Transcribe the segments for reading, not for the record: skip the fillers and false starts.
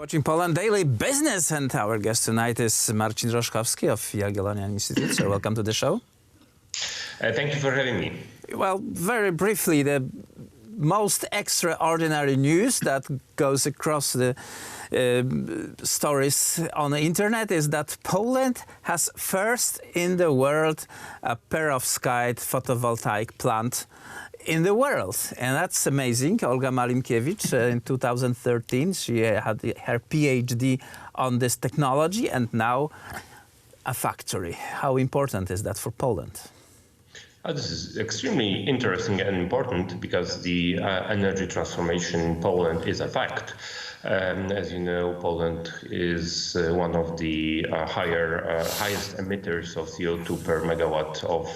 Watching Poland Daily Business, and our guest tonight is Marcin Roszkowski of Jagiellonian Institute. So welcome to the show. Thank you for having me. Well, very briefly, the most extraordinary news that goes across the stories on the internet is that Poland has first in the world a Perovskite photovoltaic plant in the world, and that's amazing. Olga Malinkiewicz, in 2013, she had her PhD on this technology, and now a factory. How important is that for Poland? This is extremely interesting and important because the energy transformation in Poland is a fact. As you know, Poland is one of the highest emitters of CO2 per megawatt of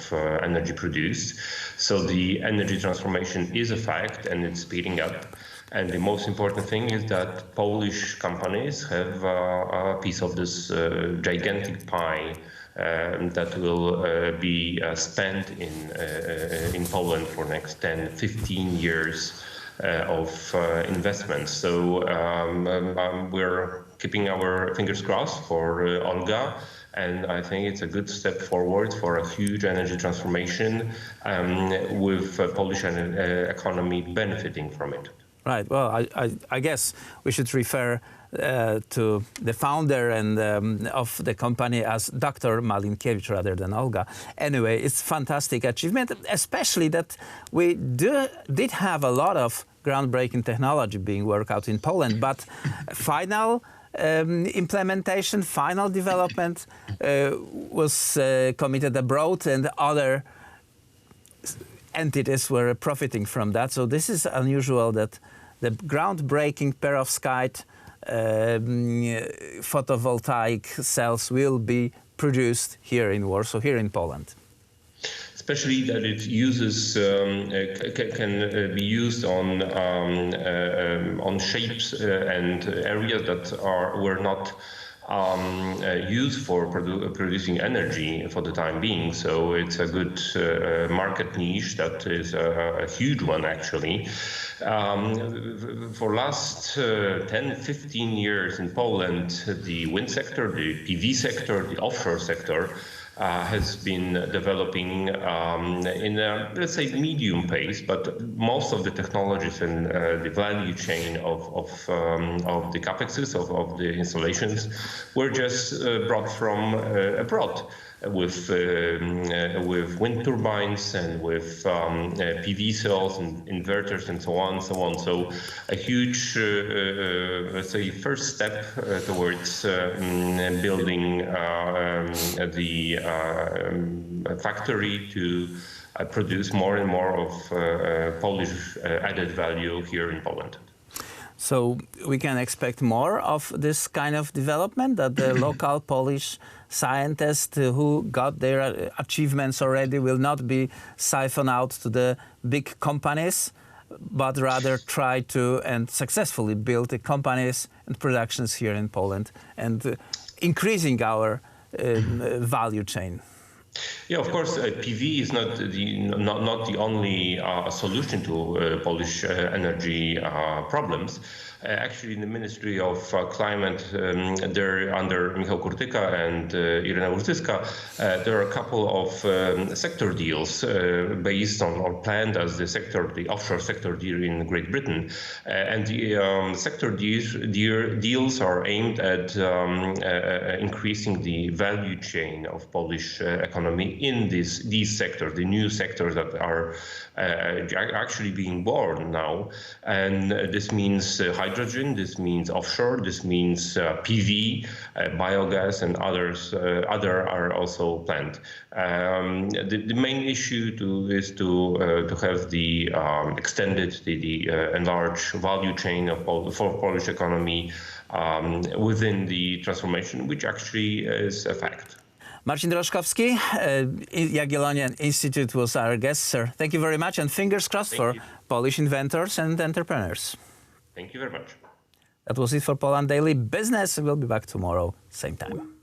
energy produced. So the energy transformation is a fact, and it's speeding up. And the most important thing is that Polish companies have a piece of this gigantic pie that will be spent in Poland for next 10, 15 years of investments. So we're keeping our fingers crossed for Olga, and I think it's a good step forward for a huge energy transformation with Polish economy benefiting from it. Right. Well, I guess we should refer to the founder and of the company as Dr. Malinkiewicz rather than Olga. Anyway, it's fantastic achievement, especially that we did have a lot of groundbreaking technology being worked out in Poland, but final implementation, final development was committed abroad, and other entities were profiting from that. So this is unusual that the groundbreaking Perovskite photovoltaic cells will be produced here in Warsaw, here in Poland. Especially that it uses can be used on shapes and areas that were not used for producing energy for the time being. So it's a good market niche that is a huge one, actually. For last 10, 15 years in Poland, the wind sector, the PV sector, the offshore sector has been developing in a, let's say, medium pace, but most of the technologies and the value chain of the capexes, of the installations, were just brought from abroad with wind turbines and with PV cells and inverters and so on and so on. So a huge, let's say, first step towards building the factory to produce more and more of Polish added value here in Poland. So we can expect more of this kind of development, that the local Polish scientists who got their achievements already will not be siphoned out to the big companies, but rather try to and successfully build the companies and productions here in Poland and increasing our value chain. Yeah, of course, PV is not the only solution to Polish energy problems. Actually, in the Ministry of Climate, there under Michał Kurtyka and Irena Urtyska, there are a couple of sector deals based on or planned as the offshore sector deal in Great Britain, and the sector deals are aimed at increasing the value chain of Polish economy in these sectors, the new sectors that are actually being born now. And this means hydrogen, this means offshore, this means PV, biogas, and other are also planned. The main issue is to have the extended, the enlarged value chain for Polish economy within the transformation, which actually is a fact. Marcin Roszkowski, Jagiellonian Institute was our guest, sir. Thank you very much, and fingers crossed for Polish inventors and entrepreneurs. Thank you very much. That was it for Poland Daily Business. We'll be back tomorrow, same time.